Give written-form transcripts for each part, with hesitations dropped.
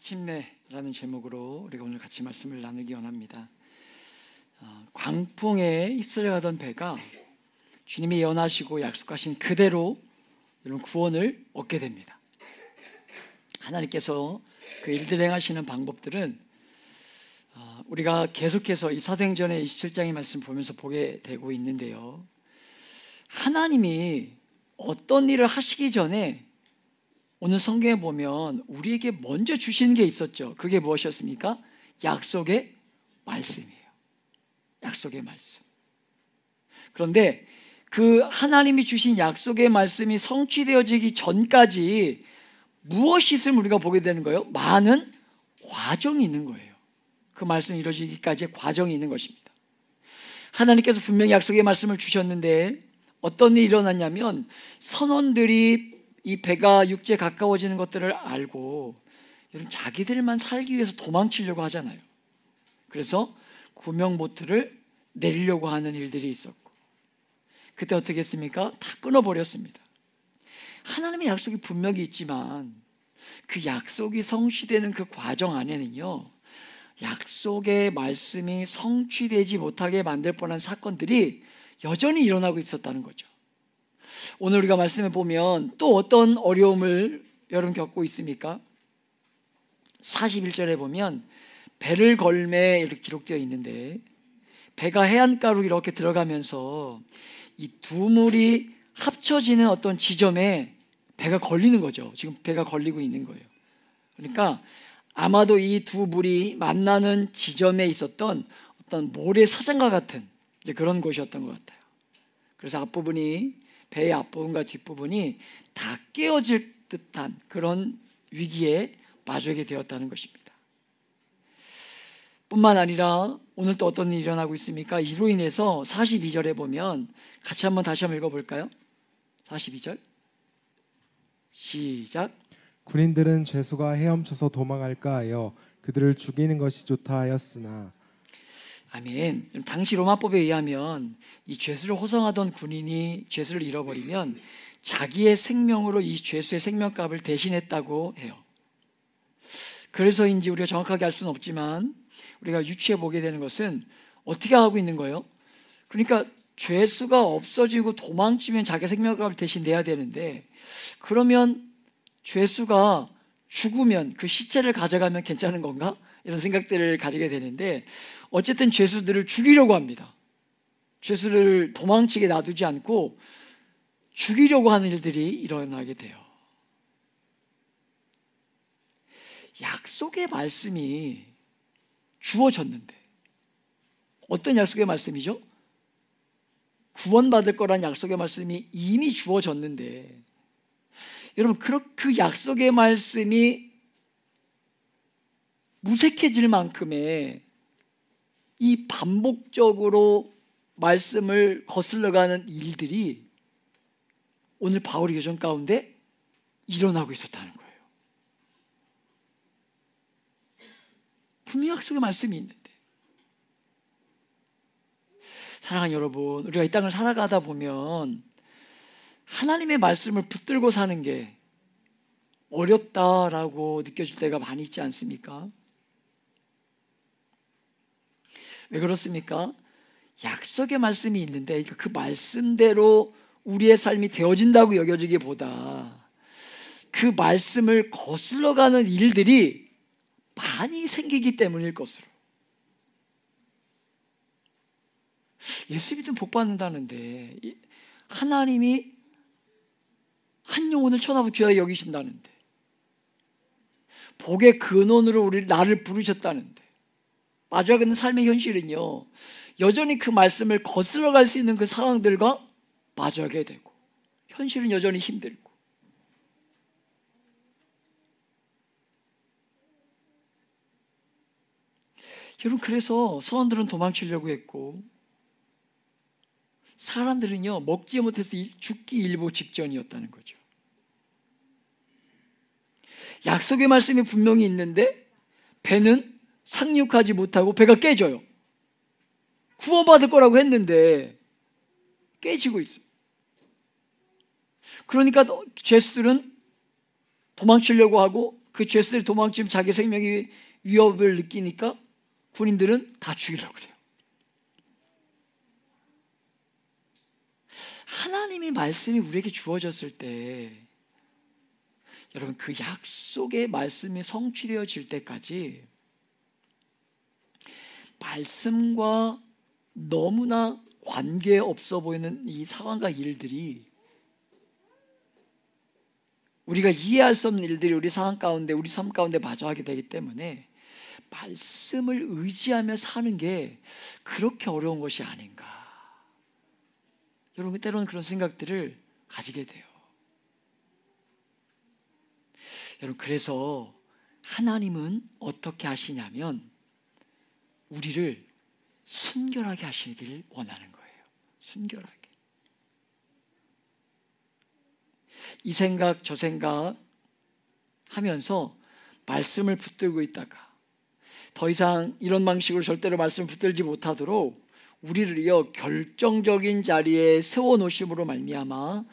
마침내라는 제목으로 우리가 오늘 같이 말씀을 나누기 원합니다. 광풍에 휩쓸려가던 배가 주님이 예언하시고 약속하신 그대로 여러분 구원을 얻게 됩니다. 하나님께서 그 일들 행하시는 방법들은 우리가 계속해서 이 사도행전의 27장의 말씀 보면서 보게 되고 있는데요, 하나님이 어떤 일을 하시기 전에 오늘 성경에 보면 우리에게 먼저 주시는 게 있었죠. 그게 무엇이었습니까? 약속의 말씀이에요. 약속의 말씀. 그런데 그 하나님이 주신 약속의 말씀이 성취되어지기 전까지 무엇이 있음을 우리가 보게 되는 거예요? 많은 과정이 있는 거예요. 그 말씀이 이루어지기까지의 과정이 있는 것입니다. 하나님께서 분명히 약속의 말씀을 주셨는데 어떤 일이 일어났냐면, 선원들이 이 배가 육지에 가까워지는 것들을 알고 여러분 자기들만 살기 위해서 도망치려고 하잖아요. 그래서 구명보트를 내리려고 하는 일들이 있었고, 그때 어떻게 했습니까? 다 끊어버렸습니다. 하나님의 약속이 분명히 있지만 그 약속이 성취되는 그 과정 안에는요, 약속의 말씀이 성취되지 못하게 만들 뻔한 사건들이 여전히 일어나고 있었다는 거죠. 오늘 우리가 말씀해 보면 또 어떤 어려움을 여러분 겪고 있습니까? 41절에 보면 배를 걸매 이렇게 기록되어 있는데, 배가 해안가로 이렇게 들어가면서 이 두 물이 합쳐지는 어떤 지점에 배가 걸리는 거죠. 지금 배가 걸리고 있는 거예요. 그러니까 아마도 이 두 물이 만나는 지점에 있었던 어떤 모래사장과 같은 이제 그런 곳이었던 것 같아요. 그래서 앞부분이, 배의 앞부분과 뒷부분이 다 깨어질 듯한 그런 위기에 마주하게 되었다는 것입니다. 뿐만 아니라 오늘 또 어떤 일이 일어나고 있습니까? 이로 인해서 42절에 보면 같이 다시 한번 읽어볼까요? 42절 시작. 군인들은 죄수가 헤엄쳐서 도망할까 하여 그들을 죽이는 것이 좋다 하였으나. 아멘. 당시 로마법에 의하면 이 죄수를 호송하던 군인이 죄수를 잃어버리면 자기의 생명으로 이 죄수의 생명값을 대신했다고 해요. 그래서인지 우리가 정확하게 알 수는 없지만 우리가 유추해 보게 되는 것은 어떻게 하고 있는 거예요? 그러니까 죄수가 없어지고 도망치면 자기 생명값을 대신 내야 되는데, 그러면 죄수가 죽으면 그 시체를 가져가면 괜찮은 건가? 이런 생각들을 가지게 되는데, 어쨌든 죄수들을 죽이려고 합니다. 죄수를 도망치게 놔두지 않고 죽이려고 하는 일들이 일어나게 돼요. 약속의 말씀이 주어졌는데, 어떤 약속의 말씀이죠? 구원받을 거란 약속의 말씀이 이미 주어졌는데, 여러분 그 약속의 말씀이 무색해질 만큼의 이 반복적으로 말씀을 거슬러가는 일들이 오늘 바울의 여정 가운데 일어나고 있었다는 거예요. 분명히 약속의 말씀이 있는데, 사랑하는 여러분, 우리가 이 땅을 살아가다 보면 하나님의 말씀을 붙들고 사는 게 어렵다라고 느껴질 때가 많이 있지 않습니까? 왜 그렇습니까? 약속의 말씀이 있는데 그 말씀대로 우리의 삶이 되어진다고 여겨지기보다 그 말씀을 거슬러가는 일들이 많이 생기기 때문일 것으로. 예수 믿으면 복 받는다는데, 하나님이 한 영혼을 천하보 귀하게 여기신다는데, 복의 근원으로 나를 부르셨다는데, 마주하는 삶의 현실은요, 여전히 그 말씀을 거슬러 갈 수 있는 그 상황들과 마주하게 되고, 현실은 여전히 힘들고. 여러분, 그래서 선원들은 도망치려고 했고, 사람들은요 먹지 못해서 죽기 일보 직전이었다는 거죠. 약속의 말씀이 분명히 있는데 배는 상륙하지 못하고 배가 깨져요. 구원받을 거라고 했는데 깨지고 있어요. 그러니까 죄수들은 도망치려고 하고 그 죄수들이 도망치면 자기 생명이 위협을 느끼니까 군인들은 다 죽이려고 그래요. 하나님의 말씀이 우리에게 주어졌을 때 여러분 그 약속의 말씀이 성취되어질 때까지 말씀과 너무나 관계없어 보이는 이 상황과 일들이 우리가 이해할 수 없는 일들이 우리 상황 가운데 우리 삶 가운데 마주하게 되기 때문에 말씀을 의지하며 사는 게 그렇게 어려운 것이 아닌가. 여러분 때로는 그런 생각들을 가지게 돼요. 여러분 그래서 하나님은 어떻게 하시냐면 우리를 순결하게 하시길 원하는 거예요. 순결하게. 이 생각 저 생각 하면서 말씀을 붙들고 있다가 더 이상 이런 방식으로 절대로 말씀을 붙들지 못하도록 우리를 이어 결정적인 자리에 세워놓으심으로 말미암아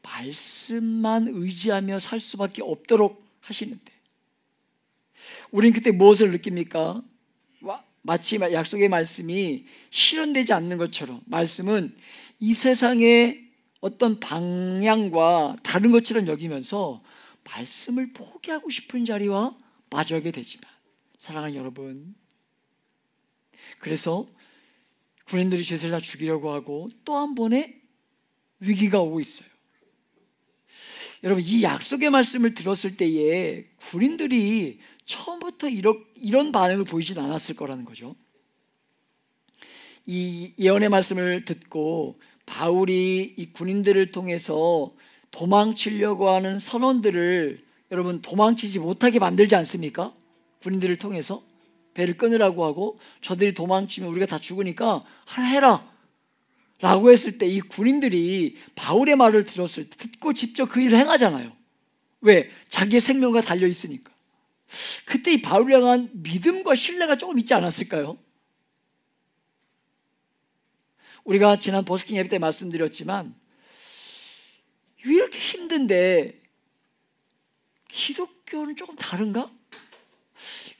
말씀만 의지하며 살 수밖에 없도록 하시는데 우린 그때 무엇을 느낍니까? 마치 약속의 말씀이 실현되지 않는 것처럼 말씀은 이 세상의 어떤 방향과 다른 것처럼 여기면서 말씀을 포기하고 싶은 자리와 마주하게 되지만 사랑하는 여러분, 그래서 군인들이 죄수를 다 죽이려고 하고 또 한 번의 위기가 오고 있어요. 여러분 이 약속의 말씀을 들었을 때에 군인들이 처음부터 이런 반응을 보이진 않았을 거라는 거죠. 이 예언의 말씀을 듣고 바울이 이 군인들을 통해서 도망치려고 하는 선원들을 여러분 도망치지 못하게 만들지 않습니까? 군인들을 통해서 배를 끊으라고 하고 저들이 도망치면 우리가 다 죽으니까 하나 해라 라고 했을 때 이 군인들이 바울의 말을 들었을 때 듣고 직접 그 일을 행하잖아요. 왜? 자기의 생명과 달려 있으니까. 그때 이 바울을 향한 믿음과 신뢰가 조금 있지 않았을까요? 우리가 지난 버스킹 예배 때 말씀드렸지만 왜 이렇게 힘든데 기독교는 조금 다른가?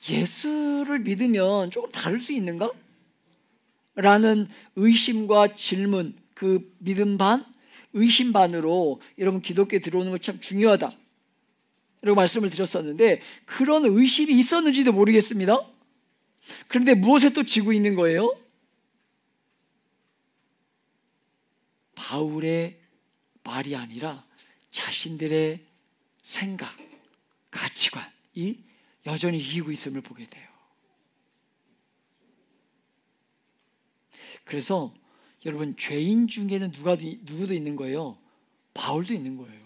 예수를 믿으면 조금 다를 수 있는가? 라는 의심과 질문, 그 믿음 반, 의심 반으로 여러분 기독교에 들어오는 거 참 중요하다 이런 말씀을 드렸었는데 그런 의심이 있었는지도 모르겠습니다. 그런데 무엇에 또 지고 있는 거예요? 바울의 말이 아니라 자신들의 생각, 가치관이 여전히 이기고 있음을 보게 돼요. 그래서 여러분 죄인 중에는 누구도 있는 거예요? 바울도 있는 거예요.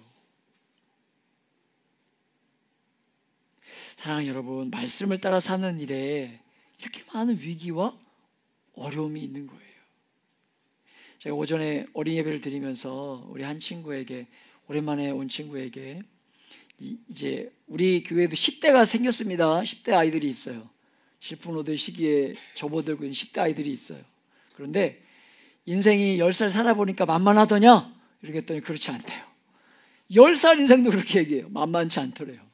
사랑하는 여러분, 말씀을 따라 사는 일에 이렇게 많은 위기와 어려움이 있는 거예요. 제가 오전에 어린 예배를 드리면서 우리 한 친구에게, 오랜만에 온 친구에게 이제 우리 교회에도 10대가 생겼습니다. 10대 아이들이 있어요. 질풍노도의 시기에 접어들고 있는 10대 아이들이 있어요. 그런데 인생이 10살 살아보니까 만만하더냐? 이렇게 했더니 그렇지 않대요. 10살 인생도 그렇게 얘기해요. 만만치 않더래요.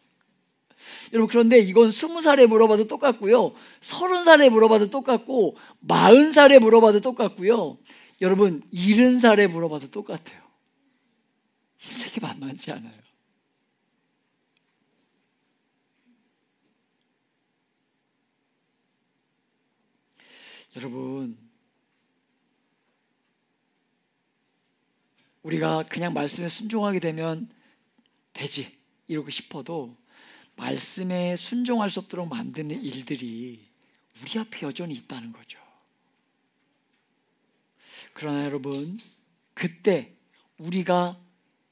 여러분 그런데 이건 20살에 물어봐도 똑같고요. 30살에 물어봐도 똑같고 40살에 물어봐도 똑같고요. 여러분 70살에 물어봐도 똑같아요. 인생이 만만치 않아요. 여러분 우리가 그냥 말씀에 순종하게 되면 되지 이러고 싶어도 말씀에 순종할 수 없도록 만드는 일들이 우리 앞에 여전히 있다는 거죠. 그러나 여러분 그때 우리가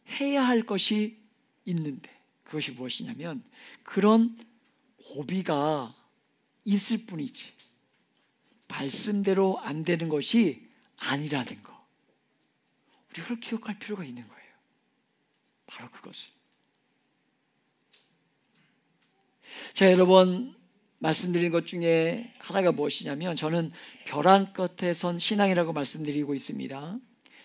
해야 할 것이 있는데 그것이 무엇이냐면 그런 고비가 있을 뿐이지 말씀대로 안 되는 것이 아니라는 거 우리가 그걸 기억할 필요가 있는 거예요. 바로 그것을 제가 여러 번 말씀드린 것 중에 하나가 무엇이냐면 저는 벼랑 끝에 선 신앙이라고 말씀드리고 있습니다.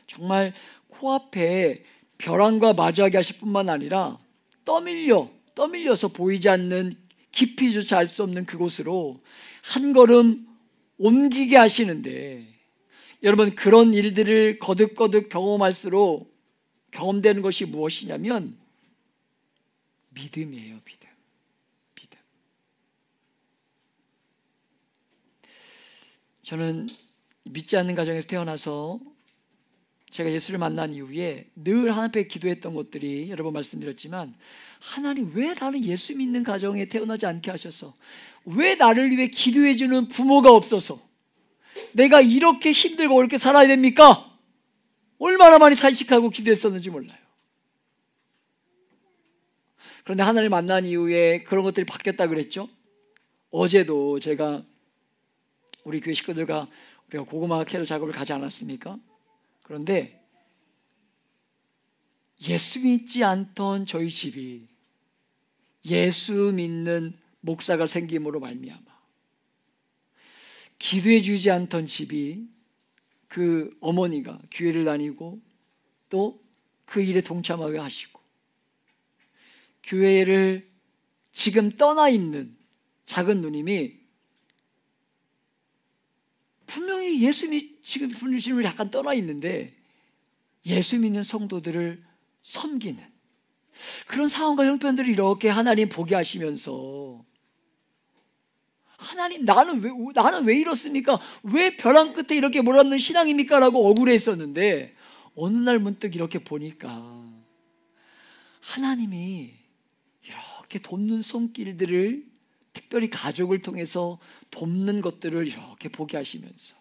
정말 코앞에 벼랑과 마주하게 하실 뿐만 아니라 떠밀려 떠밀려서 보이지 않는 깊이조차 알 수 없는 그곳으로 한 걸음 옮기게 하시는데, 여러분, 그런 일들을 거듭거듭 경험할수록 경험되는 것이 무엇이냐면 믿음이에요. 믿음. 저는 믿지 않는 가정에서 태어나서 제가 예수를 만난 이후에 늘 하나님 앞에 기도했던 것들이 여러 번 말씀드렸지만, 하나님 왜 나는 예수 믿는 가정에 태어나지 않게 하셔서, 왜 나를 위해 기도해 주는 부모가 없어서 내가 이렇게 힘들고 어렵게 살아야 됩니까? 얼마나 많이 탄식하고 기도했었는지 몰라요. 그런데 하나님을 만난 이후에 그런 것들이 바뀌었다 그랬죠. 어제도 제가 우리 교회 식구들과 우리가 고구마 캐러 작업을 가지 않았습니까? 그런데 예수 믿지 않던 저희 집이 예수 믿는 목사가 생김으로 말미암아, 기도해 주지 않던 집이 그 어머니가 교회를 다니고 또 그 일에 동참하게 하시고, 교회를 지금 떠나 있는 작은 누님이 분명히 지금 분을 약간 떠나 있는데 예수 믿는 성도들을 섬기는 그런 상황과 형편들을 이렇게 하나님 보게 하시면서, 하나님 나는 왜 이렇습니까? 왜 벼랑 끝에 이렇게 몰았는 신앙입니까? 라고 억울했었는데, 어느 날 문득 이렇게 보니까 하나님이 이렇게 돕는 손길들을, 특별히 가족을 통해서 돕는 것들을 이렇게 보게 하시면서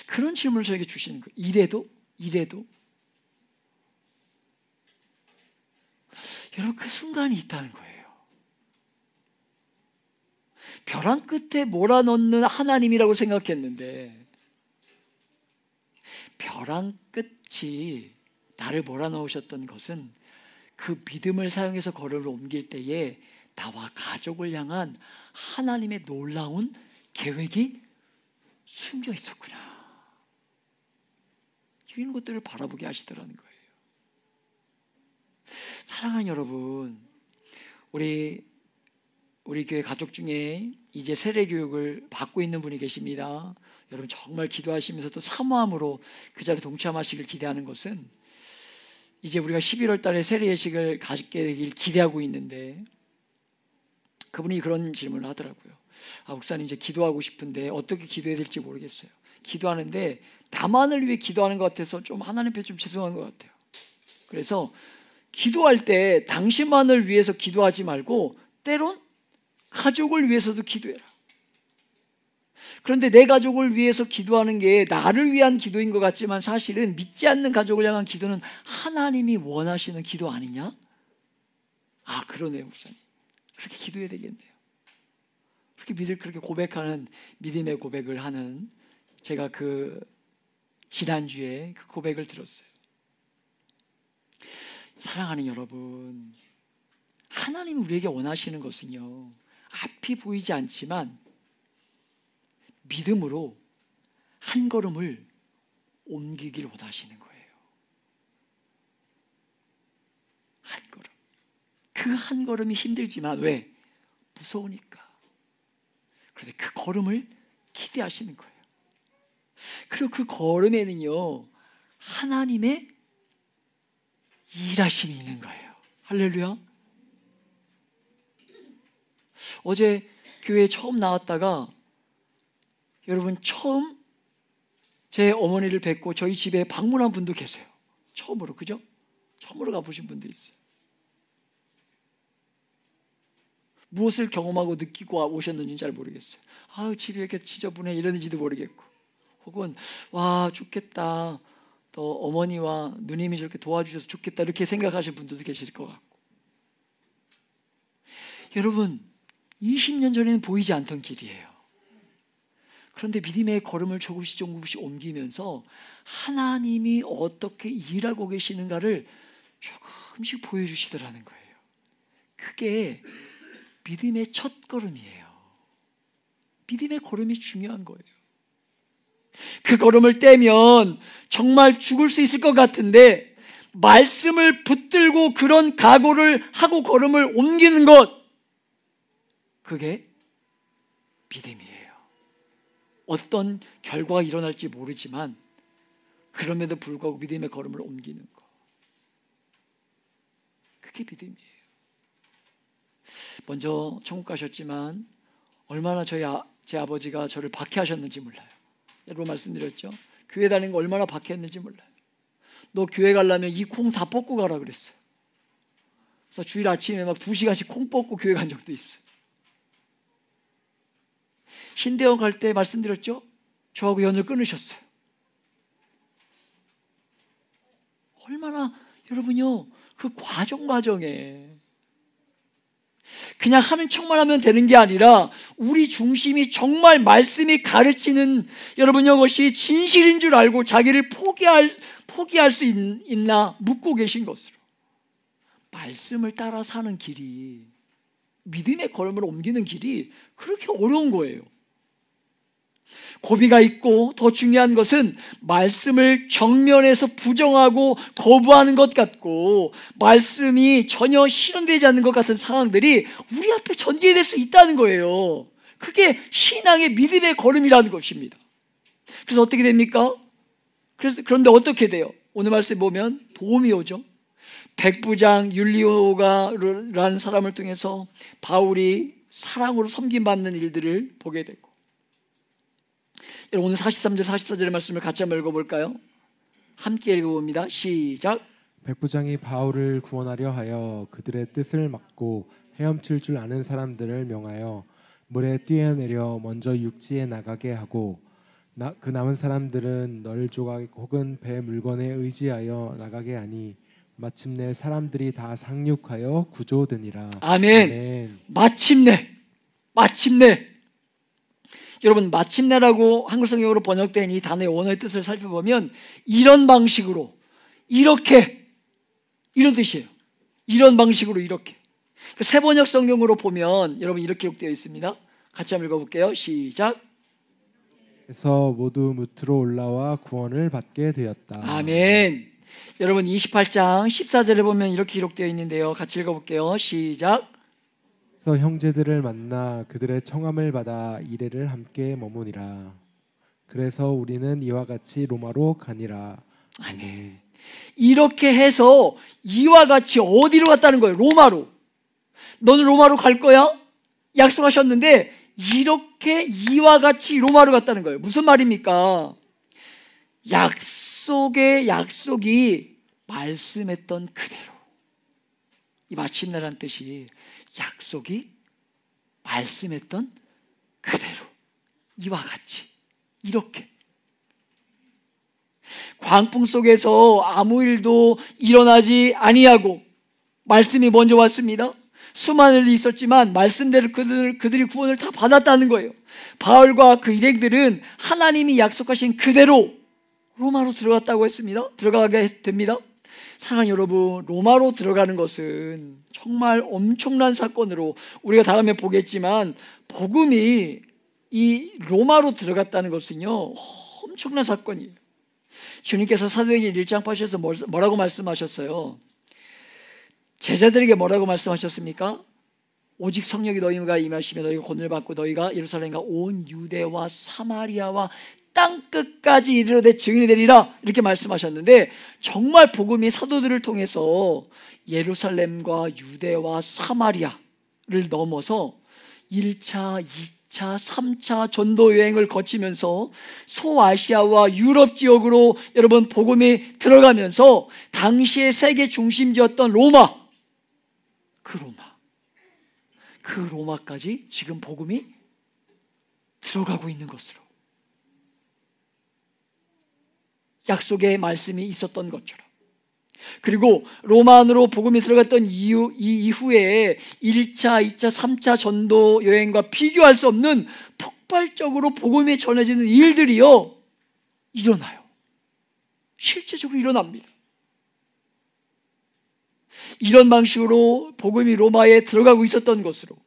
그런 질문을 저에게 주시는 거예요. 이래도 여러분, 그 순간이 있다는 거예요. 벼랑 끝에 몰아넣는 하나님이라고 생각했는데, 벼랑 끝이 나를 몰아넣으셨던 것은 그 믿음을 사용해서 걸음을 옮길 때에 나와 가족을 향한 하나님의 놀라운 계획이 숨겨 있었구나, 이런 것들을 바라보게 하시더라는 거예요. 사랑하는 여러분, 우리 교회 가족 중에 이제 세례 교육을 받고 있는 분이 계십니다. 여러분, 정말 기도하시면서 또 사모함으로 그 자리에 동참하시길 기대하는 것은, 이제 우리가 11월 달에 세례 예식을 가지게 되길 기대하고 있는데, 그분이 그런 질문을 하더라고요. 목사님, 이제 기도하고 싶은데 어떻게 기도해야 될지 모르겠어요. 기도하는데 나만을 위해 기도하는 것 같아서 좀 하나님 앞에 좀 죄송한 것 같아요. 그래서 기도할 때 당신만을 위해서 기도하지 말고 때론 가족을 위해서도 기도해라. 그런데 내 가족을 위해서 기도하는 게 나를 위한 기도인 것 같지만, 사실은 믿지 않는 가족을 향한 기도는 하나님이 원하시는 기도 아니냐? 그러네요, 목사님. 그렇게 기도해야 되겠네요. 그렇게 고백하는, 믿음의 고백을 하는, 제가 그 지난주에 그 고백을 들었어요. 사랑하는 여러분, 하나님이 우리에게 원하시는 것은요, 앞이 보이지 않지만 믿음으로 한 걸음을 옮기길 원하시는 거예요. 한 걸음. 그 한 걸음이 힘들지만, 왜? 무서우니까. 그런데 그 걸음을 기대하시는 거예요. 그리고 그 걸음에는요, 하나님의 일하심이 있는 거예요. 할렐루야. 어제 교회에 처음 나왔다가, 여러분, 처음 제 어머니를 뵙고 저희 집에 방문한 분도 계세요. 처음으로, 그죠? 처음으로 가보신 분도 있어요. 무엇을 경험하고 느끼고 오셨는지는 잘 모르겠어요. 집이 왜 이렇게 지저분해 이러는지도 모르겠고, 혹은 와 좋겠다, 또 어머니와 누님이 저렇게 도와주셔서 좋겠다, 이렇게 생각하시는 분들도 계실 것 같고. 여러분, 20년 전에는 보이지 않던 길이에요. 그런데 믿음의 걸음을 조금씩 옮기면서 하나님이 어떻게 일하고 계시는가를 조금씩 보여주시더라는 거예요. 그게 믿음의 첫 걸음이에요. 믿음의 걸음이 중요한 거예요. 그 걸음을 떼면 정말 죽을 수 있을 것 같은데, 말씀을 붙들고 그런 각오를 하고 걸음을 옮기는 것, 그게 믿음이에요. 어떤 결과가 일어날지 모르지만 그럼에도 불구하고 믿음의 걸음을 옮기는 것, 그게 믿음이에요. 먼저 천국 가셨지만 얼마나 제 아버지가 저를 박해하셨는지 몰라요. 여러분 말씀드렸죠? 교회 다니는 거 얼마나 박해했는지 몰라요. 너 교회 가려면 이 콩 다 뽑고 가라 그랬어요. 그래서 주일 아침에 막 2시간씩 콩 뽑고 교회 간 적도 있어요. 신대원 갈 때 말씀드렸죠? 저하고 연을 끊으셨어요. 얼마나 여러분요, 그 과정에 그냥 하는 척만 하면 되는 게 아니라 우리 중심이 정말 말씀이 가르치는 여러분요, 것이 진실인 줄 알고 자기를 포기할 수 있나 묻고 계신 것으로 말씀을 따라 사는 길이, 믿음의 걸음을 옮기는 길이 그렇게 어려운 거예요. 고비가 있고 더 중요한 것은 말씀을 정면에서 부정하고 거부하는 것 같고 말씀이 전혀 실현되지 않는 것 같은 상황들이 우리 앞에 전개될 수 있다는 거예요. 그게 신앙의 믿음의 걸음이라는 것입니다. 그래서 어떻게 됩니까? 그런데 어떻게 돼요? 오늘 말씀 보면 도움이 오죠. 백부장 율리오가라는 사람을 통해서 바울이 사랑으로 섬김받는 일들을 보게 되고, 오늘 43절 44절의 말씀을 같이 한번 읽어볼까요? 함께 읽어봅니다. 시작. 백부장이 바울을 구원하려 하여 그들의 뜻을 막고 헤엄칠 줄 아는 사람들을 명하여 물에 뛰어내려 먼저 육지에 나가게 하고 그 남은 사람들은 널 조각 혹은 배 물건에 의지하여 나가게 하니 마침내 사람들이 다 상륙하여 구조되니라. 아멘. 아멘. 마침내. 여러분, 마침내라고 한글 성경으로 번역된 이 단어의 원어의 뜻을 살펴보면 이런 방식으로, 이렇게, 이런 뜻이에요. 이런 방식으로 이렇게. 새 번역 성경으로 보면 여러분 이렇게 기록되어 있습니다. 같이 한번 읽어볼게요. 시작. 그래서 모두 무트로 올라와 구원을 받게 되었다. 아멘. 여러분 28장 14절에 보면 이렇게 기록되어 있는데요. 같이 읽어볼게요. 시작. 그래서 형제들을 만나 그들의 청함을 받아 이레를 함께 머무니라. 그래서 우리는 이와 같이 로마로 가니라. 아멘. 이렇게 해서 이와 같이 어디로 갔다는 거예요? 로마로. 너는 로마로 갈 거야? 약속하셨는데 이렇게 이와 같이 로마로 갔다는 거예요. 무슨 말입니까? 약속이 말씀했던 그대로. 이 마침내란 뜻이 약속이 말씀했던 그대로, 이와 같이, 이렇게. 광풍 속에서 아무 일도 일어나지 아니하고 말씀이 먼저 왔습니다. 수많은 일이 있었지만 말씀대로 그들이 구원을 다 받았다는 거예요. 바울과 그 일행들은 하나님이 약속하신 그대로 로마로 들어갔다고 했습니다. 들어가게 됩니다. 사랑하는 여러분, 로마로 들어가는 것은 정말 엄청난 사건으로, 우리가 다음에 보겠지만 복음이 이 로마로 들어갔다는 것은요 엄청난 사건이에요. 주님께서 사도행전 1장 8절에서 뭐라고 말씀하셨어요? 제자들에게 뭐라고 말씀하셨습니까? 오직 성령이 너희가 임하시면 너희가 권능을 받고 너희가 예루살렘과 온 유대와 사마리아와 땅끝까지 이르러되 증인이 되리라, 이렇게 말씀하셨는데 정말 복음이 사도들을 통해서 예루살렘과 유대와 사마리아를 넘어서 1차, 2차, 3차 전도 여행을 거치면서 소아시아와 유럽 지역으로 여러분 복음이 들어가면서 당시의 세계 중심지였던 로마, 그 로마까지 지금 복음이 들어가고 있는 것으로, 약속의 말씀이 있었던 것처럼. 그리고 로마 안으로 복음이 들어갔던 이후에 1차, 2차, 3차 전도 여행과 비교할 수 없는 폭발적으로 복음이 전해지는 일들이요 일어나요. 실제적으로 일어납니다. 이런 방식으로 복음이 로마에 들어가고 있었던 것으로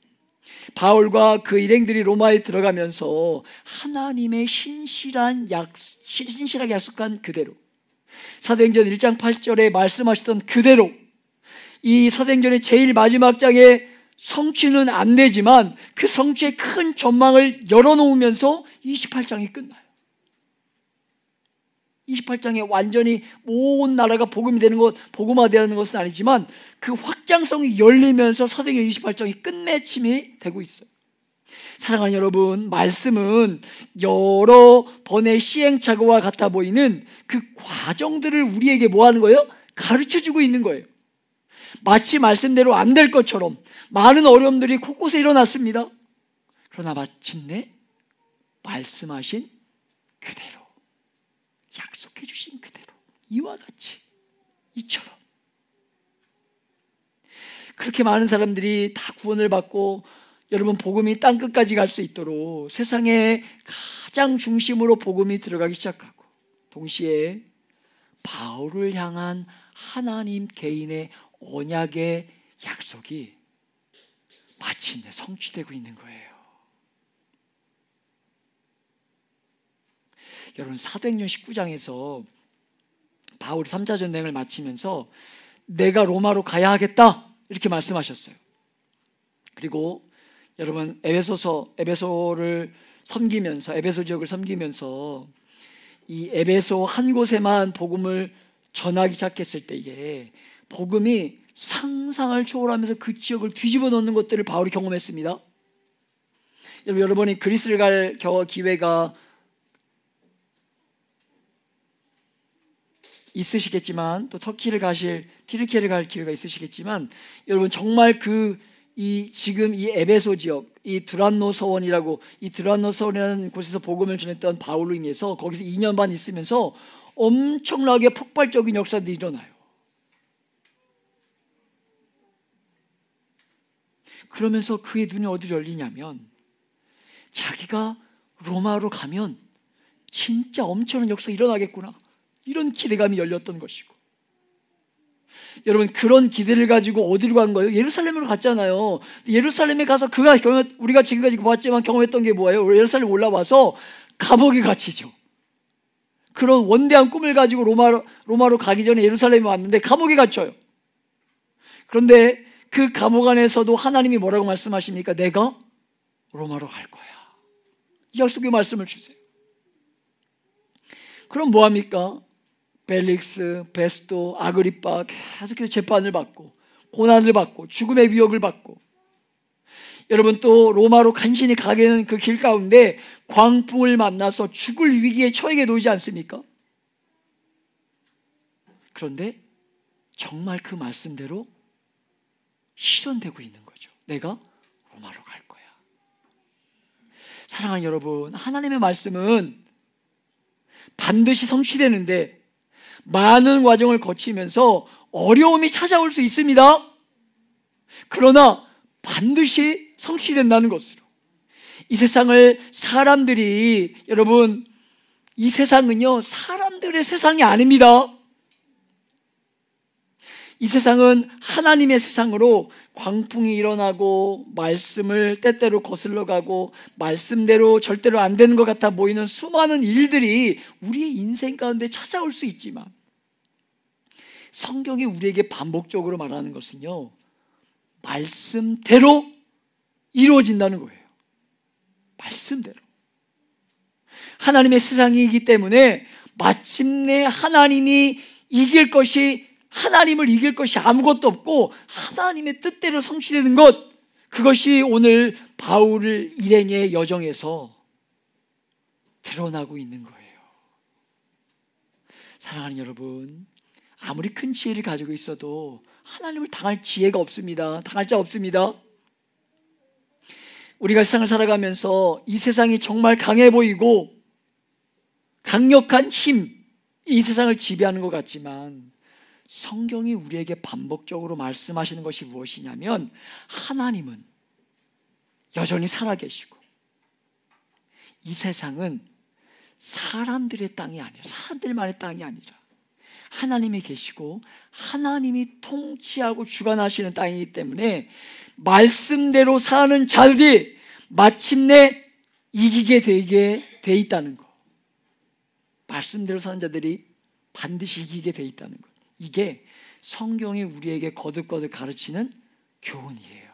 바울과 그 일행들이 로마에 들어가면서 하나님의 신실하게 약속한 그대로 사도행전 1장 8절에 말씀하셨던 그대로 이 사도행전의 제일 마지막 장에 성취는 안 되지만 그 성취의 큰 전망을 열어놓으면서 28장이 끝나요. 28장에 완전히 온 나라가 복음이 되는 것, 복음화되는 것은 아니지만 그 확장성이 열리면서 사도행전 28장이 끝맺힘이 되고 있어요. 사랑하는 여러분, 말씀은 여러 번의 시행착오와 같아 보이는 그 과정들을 우리에게 뭐 하는 거예요? 가르쳐주고 있는 거예요. 마치 말씀대로 안 될 것처럼 많은 어려움들이 곳곳에 일어났습니다. 그러나 마침내 말씀하신 그대로, 약속해 주신 그대로, 이와 같이, 이처럼 그렇게 많은 사람들이 다 구원을 받고 여러분 복음이 땅끝까지 갈 수 있도록 세상의 가장 중심으로 복음이 들어가기 시작하고 동시에 바울을 향한 하나님 개인의 언약의 약속이 마침내 성취되고 있는 거예요. 여러분 사도행전 19장에서 바울이 3차 전쟁을 마치면서 내가 로마로 가야 하겠다 이렇게 말씀하셨어요. 그리고 여러분 에베소를 섬기면서 에베소 지역을 섬기면서 이 에베소 한 곳에만 복음을 전하기 시작했을 때에 복음이 상상을 초월하면서 그 지역을 뒤집어 놓는 것들을 바울이 경험했습니다. 여러분이 그리스를 갈 기회가 있으시겠지만 또 터키를 튀르키예를 갈 기회가 있으시겠지만 여러분 정말 지금 이 에베소 지역, 이 드란노 서원이라고 이 드란노 서원이라는 곳에서 복음을 전했던 바울로 인해서 거기서 2년 반 있으면서 엄청나게 폭발적인 역사들이 일어나요. 그러면서 그의 눈이 어디로 열리냐면 자기가 로마로 가면 진짜 엄청난 역사가 일어나겠구나 이런 기대감이 열렸던 것이고 여러분 그런 기대를 가지고 어디로 간 거예요? 예루살렘으로 갔잖아요. 예루살렘에 가서 우리가 지금까지 보았지만 경험했던 게 뭐예요? 예루살렘 올라와서 감옥에 갇히죠. 그런 원대한 꿈을 가지고 로마로 가기 전에 예루살렘에 왔는데 감옥에 갇혀요. 그런데 그 감옥 안에서도 하나님이 뭐라고 말씀하십니까? 내가 로마로 갈 거야. 이 약속의 말씀을 주세요. 그럼 뭐합니까? 벨릭스, 베스도, 아그리빠 계속해서 재판을 받고 고난을 받고 죽음의 위협을 받고 여러분 또 로마로 간신히 가게 되는 그 길 가운데 광풍을 만나서 죽을 위기에 처하게 놓이지 않습니까? 그런데 정말 그 말씀대로 실현되고 있는 거죠. 내가 로마로 갈 거야. 사랑하는 여러분, 하나님의 말씀은 반드시 성취되는데 많은 과정을 거치면서 어려움이 찾아올 수 있습니다. 그러나 반드시 성취된다는 것으로 이 세상을 사람들이 여러분 이 세상은요 사람들의 세상이 아닙니다. 이 세상은 하나님의 세상으로 광풍이 일어나고 말씀을 때때로 거슬러 가고 말씀대로 절대로 안 되는 것 같아 보이는 수많은 일들이 우리의 인생 가운데 찾아올 수 있지만 성경이 우리에게 반복적으로 말하는 것은요 말씀대로 이루어진다는 거예요. 말씀대로 하나님의 세상이기 때문에 마침내 하나님을 이길 것이 아무것도 없고 하나님의 뜻대로 성취되는 것, 그것이 오늘 바울 일행의 여정에서 드러나고 있는 거예요. 사랑하는 여러분, 아무리 큰 지혜를 가지고 있어도 하나님을 당할 지혜가 없습니다. 당할 자 없습니다. 우리가 세상을 살아가면서 이 세상이 정말 강해 보이고 강력한 힘이 이 세상을 지배하는 것 같지만 성경이 우리에게 반복적으로 말씀하시는 것이 무엇이냐면 하나님은 여전히 살아계시고 이 세상은 사람들의 땅이 아니라 사람들만의 땅이 아니라 하나님이 계시고 하나님이 통치하고 주관하시는 땅이기 때문에 말씀대로 사는 자들이 마침내 이기게 되게 돼 있다는 것. 말씀대로 사는 자들이 반드시 이기게 돼 있다는 것. 이게 성경이 우리에게 거듭거듭 가르치는 교훈이에요.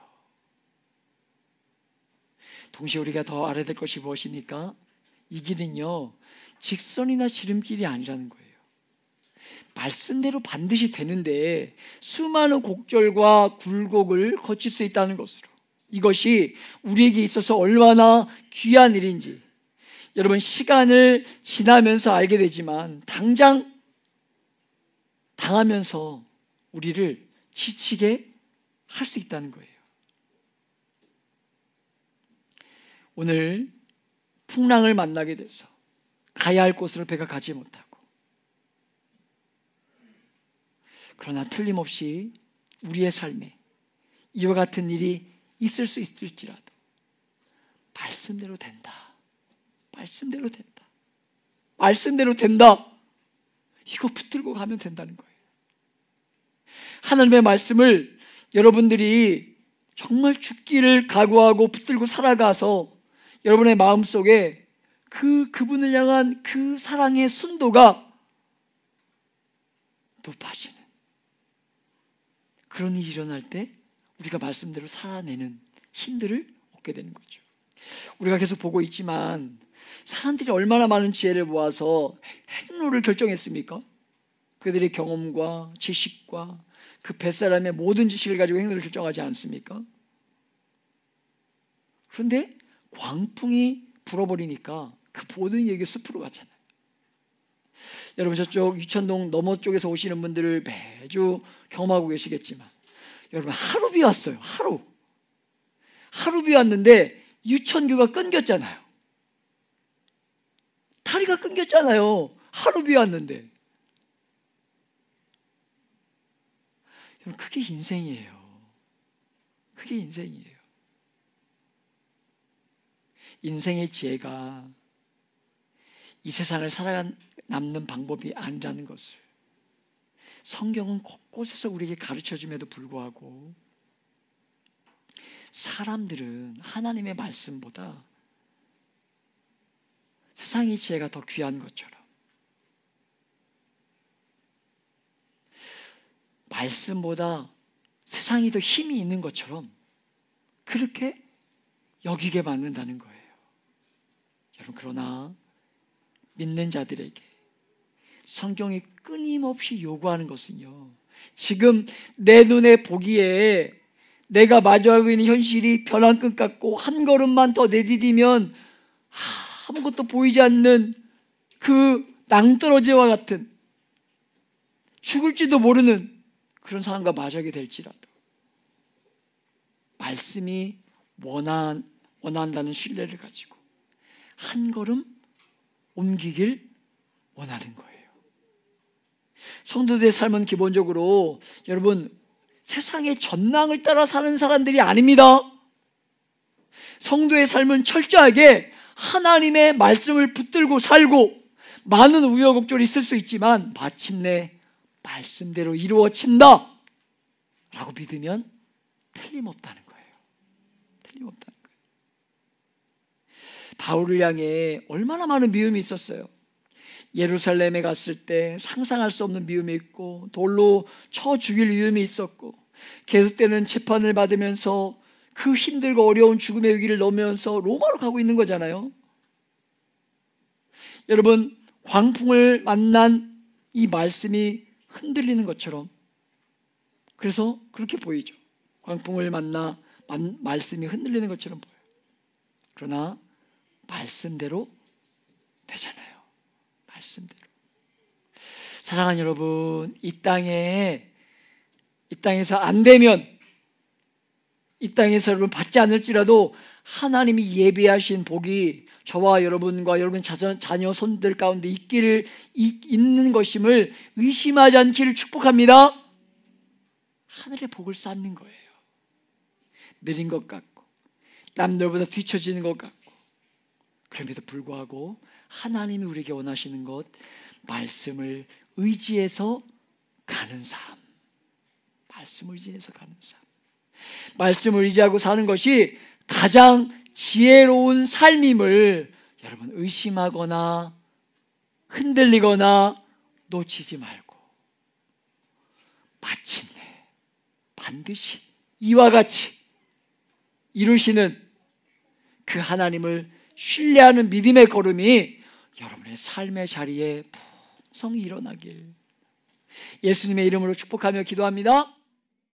동시에 우리가 더 알아야 될 것이 무엇입니까? 이 길은요, 직선이나 지름길이 아니라는 거예요. 말씀대로 반드시 되는데 수많은 곡절과 굴곡을 거칠 수 있다는 것으로, 이것이 우리에게 있어서 얼마나 귀한 일인지 여러분 시간을 지나면서 알게 되지만 당장 당하면서 우리를 지치게 할 수 있다는 거예요. 오늘 풍랑을 만나게 돼서 가야 할 곳으로 배가 가지 못하고, 그러나 틀림없이 우리의 삶에 이와 같은 일이 있을 수 있을지라도 말씀대로 된다, 말씀대로 된다, 말씀대로 된다, 이거 붙들고 가면 된다는 거예요. 하나님의 말씀을 여러분들이 정말 죽기를 각오하고 붙들고 살아가서 여러분의 마음속에 그분을 향한 그 사랑의 순도가 높아지는 그런 일이 일어날 때 우리가 말씀대로 살아내는 힘들을 얻게 되는 거죠. 우리가 계속 보고 있지만 사람들이 얼마나 많은 지혜를 모아서 행로를 결정했습니까? 그들의 경험과 지식과 그 뱃사람의 모든 지식을 가지고 행로를 결정하지 않습니까? 그런데 광풍이 불어버리니까 그 모든 얘기가 숲으로 가잖아요. 여러분 저쪽 유천동 너머 쪽에서 오시는 분들을 매주 경험하고 계시겠지만, 여러분 하루 비 왔어요. 하루 비 왔는데 유천교가 끊겼잖아요. 다리가 끊겼잖아요. 하루 비 왔는데. 여러분 그게 인생이에요. 그게 인생이에요. 인생의 지혜가 이 세상을 살아남는 방법이 아니라는 것을 성경은 곳곳에서 우리에게 가르쳐줌에도 불구하고, 사람들은 하나님의 말씀보다 세상의 지혜가 더 귀한 것처럼, 말씀보다 세상이 더 힘이 있는 것처럼 그렇게 여기게 만든다는 거예요. 여러분 그러나 믿는 자들에게 성경이 끊임없이 요구하는 것은요, 지금 내 눈에 보기에 내가 마주하고 있는 현실이 벼랑 끝 같고 한 걸음만 더 내디디면 아무것도 보이지 않는 그 낭떠러지와 같은 죽을지도 모르는 그런 사람과 마주하게 될지라도 말씀이 원한다는 신뢰를 가지고 한 걸음 옮기길 원하는 거예요. 성도들의 삶은 기본적으로 여러분 세상의 전망을 따라 사는 사람들이 아닙니다. 성도의 삶은 철저하게 하나님의 말씀을 붙들고 살고, 많은 우여곡절이 있을 수 있지만 마침내 말씀대로 이루어진다 라고 믿으면 틀림없다는 거예요. 틀림없다는 거예요. 바울을 향해 얼마나 많은 미움이 있었어요. 예루살렘에 갔을 때 상상할 수 없는 미움이 있고, 돌로 쳐 죽일 위험이 있었고, 계속되는 재판을 받으면서 그 힘들고 어려운 죽음의 위기를 넘으면서 로마로 가고 있는 거잖아요. 여러분 광풍을 만난 이 말씀이 흔들리는 것처럼, 그래서 그렇게 보이죠. 광풍을 만나 말씀이 흔들리는 것처럼 보여요. 그러나 말씀대로 되잖아요. 말씀대로. 사랑하는 여러분, 이 땅에서 안 되면, 이 땅에서 여러분 받지 않을지라도 하나님이 예비하신 복이 저와 여러분과 여러분 자녀 손들 가운데 있는 것임을 의심하지 않기를 축복합니다. 하늘의 복을 쌓는 거예요. 느린 것 같고 남들보다 뒤처지는 것 같고, 그럼에도 불구하고 하나님이 우리에게 원하시는 것, 말씀을 의지해서 가는 삶. 말씀을 의지해서 가는 삶. 말씀을 의지하고 사는 것이 가장 지혜로운 삶임을 여러분 의심하거나 흔들리거나 놓치지 말고 마침내 반드시 이와 같이 이루시는 그 하나님을 신뢰하는 믿음의 걸음이 여러분의 삶의 자리에 풍성히 일어나길 예수님의 이름으로 축복하며 기도합니다.